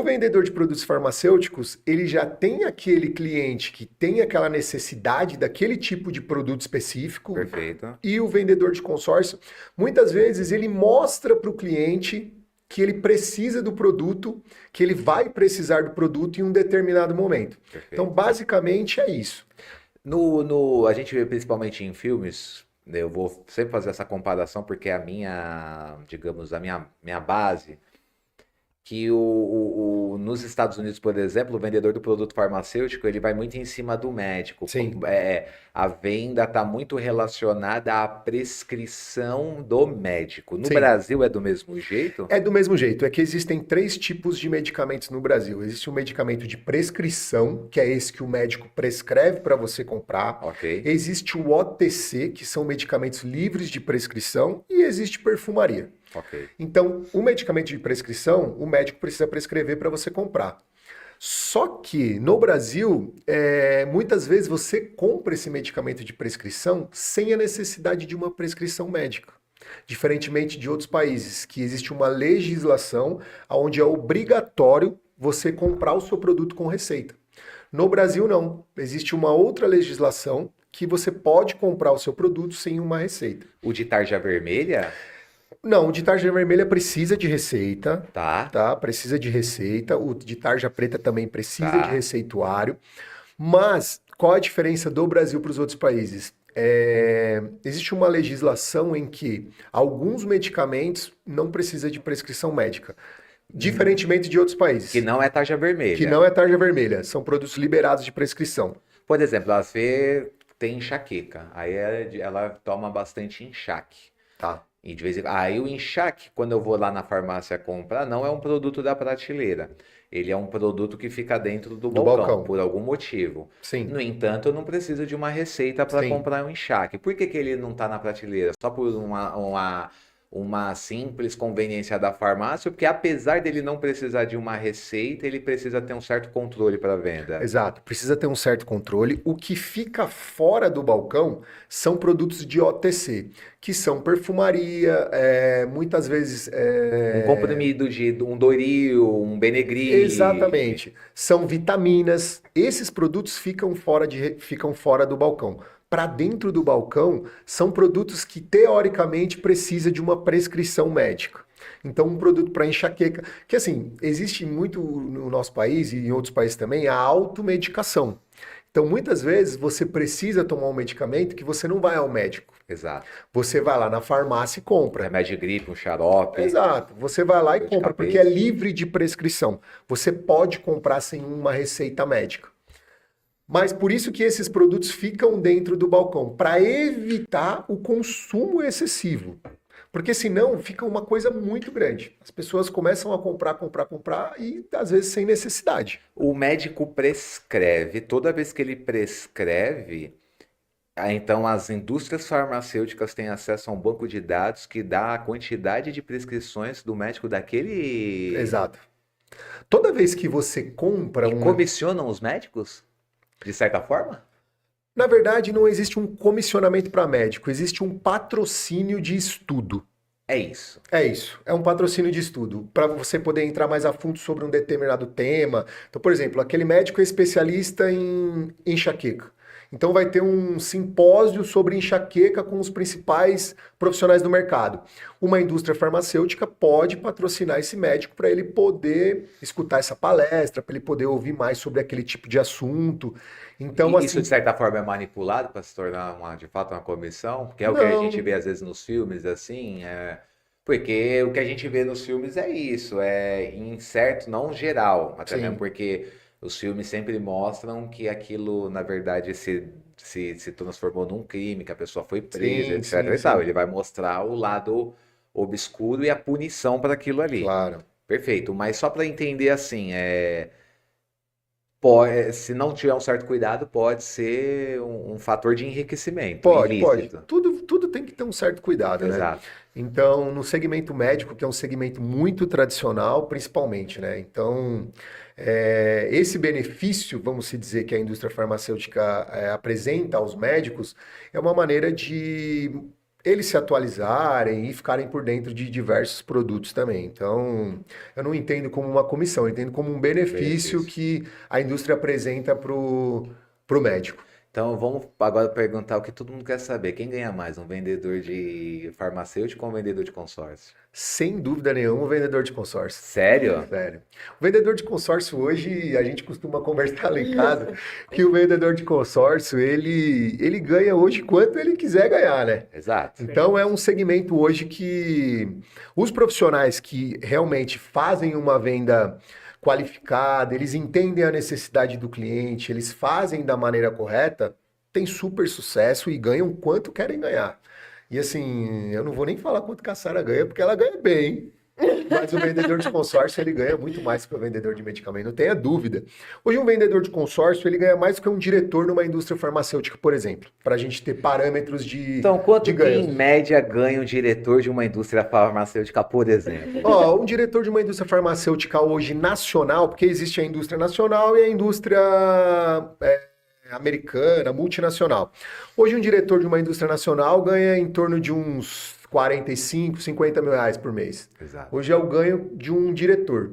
vendedor de produtos farmacêuticos, ele já tem aquele cliente que tem aquela necessidade daquele tipo de produto específico. Perfeito. E o vendedor de consórcio, muitas vezes ele mostra para o cliente que ele precisa do produto, que ele vai precisar do produto em um determinado momento. Perfeito. Então, basicamente é isso. A gente vê principalmente em filmes, né, eu vou sempre fazer essa comparação porque é a minha, digamos, a minha base, que nos Estados Unidos, por exemplo, o vendedor do produto farmacêutico, ele vai muito em cima do médico. Sim. A venda está muito relacionada à prescrição do médico. No Sim. Brasil é do mesmo jeito? É do mesmo jeito, é que existem 3 tipos de medicamentos no Brasil. Existe o medicamento de prescrição, que é esse que o médico prescreve para você comprar. Ok. Existe o OTC, que são medicamentos livres de prescrição, e existe perfumaria. Ok. Então, o medicamento de prescrição, o médico precisa prescrever para você comprar. Só que no Brasil, muitas vezes você compra esse medicamento de prescrição sem a necessidade de uma prescrição médica. Diferentemente de outros países, que existe uma legislação onde é obrigatório você comprar o seu produto com receita. No Brasil, não. Existe uma outra legislação que você pode comprar o seu produto sem uma receita. O de tarja vermelha? Não, o de tarja vermelha precisa de receita, Tá. tá? Precisa de receita. O de tarja preta também precisa Tá. de receituário. Mas qual a diferença do Brasil para os outros países? Existe uma legislação em que alguns medicamentos não precisam de prescrição médica, diferentemente de outros países, Que não é tarja vermelha. que não é tarja vermelha, são produtos liberados de prescrição. Por exemplo, a Fê tem enxaqueca, aí ela toma bastante enxaque. Tá. E de vez em... Aí o enxaque, quando eu vou lá na farmácia comprar, não é um produto da prateleira. Ele é um produto que fica dentro do balcão, por algum motivo. Sim. No entanto, eu não preciso de uma receita para Sim. comprar um enxaque. Por que que ele não está na prateleira? Só por uma simples conveniência da farmácia, porque apesar dele não precisar de uma receita, ele precisa ter um certo controle para venda. Exato, precisa ter um certo controle. O que fica fora do balcão são produtos de OTC, que são perfumaria, muitas vezes... Um comprimido de um Doril, um Benegri. Exatamente. São vitaminas. Esses produtos ficam fora do balcão. Para dentro do balcão, são produtos que, teoricamente, precisa de uma prescrição médica. Então, um produto para enxaqueca, que assim, existe muito no nosso país e em outros países também, a automedicação. Então, muitas vezes, você precisa tomar um medicamento que você não vai ao médico. Exato. Você vai lá na farmácia e compra. Remédio de gripe, um xarope. Exato. Você vai lá e Dor de compra, porque é cabeça. livre de prescrição. Você pode comprar sem uma receita médica. Mas por isso que esses produtos ficam dentro do balcão, para evitar o consumo excessivo. Porque senão fica uma coisa muito grande. As pessoas começam a comprar e às vezes sem necessidade. O médico prescreve, toda vez que ele prescreve, então as indústrias farmacêuticas têm acesso a um banco de dados que dá a quantidade de prescrições do médico daquele... Exato. Toda vez que você compra E comissionam os médicos? De certa forma? Na verdade, não existe um comissionamento para médico, existe um patrocínio de estudo. É isso. É isso, é um patrocínio de estudo, para você poder entrar mais a fundo sobre um determinado tema. Então, por exemplo, aquele médico é especialista em enxaqueca. Então vai ter um simpósio sobre enxaqueca com os principais profissionais do mercado. Uma indústria farmacêutica pode patrocinar esse médico para ele poder escutar essa palestra, para ele poder ouvir mais sobre aquele tipo de assunto. Então, E assim, isso, de certa forma, é manipulado para se tornar, de fato, uma comissão? Que é o que a não, gente vê, às vezes, nos filmes, assim. Porque o que a gente vê nos filmes é isso, é incerto, não geral, até sim, mesmo porque os filmes sempre mostram que aquilo, na verdade, se transformou num crime, que a pessoa foi presa, sim, etc. sim, e tal. sim, Ele vai mostrar o lado obscuro e a punição para aquilo ali. claro. Perfeito, mas só para entender assim, se não tiver um certo cuidado, pode ser um fator de enriquecimento Pode. ilícito. Tudo tem que ter um certo cuidado, né? Exato. Então, no segmento médico, que é um segmento muito tradicional, principalmente, né? Então, esse benefício, vamos se dizer, que a indústria farmacêutica apresenta aos médicos, é uma maneira de eles se atualizarem e ficarem por dentro de diversos produtos também. Então, eu não entendo como uma comissão, eu entendo como um benefício Benefício. que a indústria apresenta para o médico. Então vamos agora perguntar o que todo mundo quer saber. Quem ganha mais, um vendedor de farmacêutico ou um vendedor de consórcio? Sem dúvida nenhuma, o vendedor de consórcio. Sério? Sério. O vendedor de consórcio hoje, a gente costuma conversar lá em casa, que o vendedor de consórcio, ele ganha hoje quanto ele quiser ganhar, né? Exato. Então é um segmento hoje que os profissionais que realmente fazem uma venda qualificada, eles entendem a necessidade do cliente, eles fazem da maneira correta, têm super sucesso e ganham quanto querem ganhar. E assim, eu não vou nem falar quanto que a Sara ganha, porque ela ganha bem, hein? Mas o vendedor de consórcio, ele ganha muito mais que o vendedor de medicamento, não tenha dúvida. Hoje, um vendedor de consórcio, ele ganha mais do que um diretor numa indústria farmacêutica, por exemplo, para a gente ter parâmetros Então, quanto de que em ganho. média ganha um diretor de uma indústria farmacêutica, por exemplo? Ó, um diretor de uma indústria farmacêutica hoje nacional, porque existe a indústria nacional e a indústria americana, multinacional. Hoje, um diretor de uma indústria nacional ganha em torno de uns 45, 50 mil reais por mês. Exato. Hoje é o ganho de um diretor.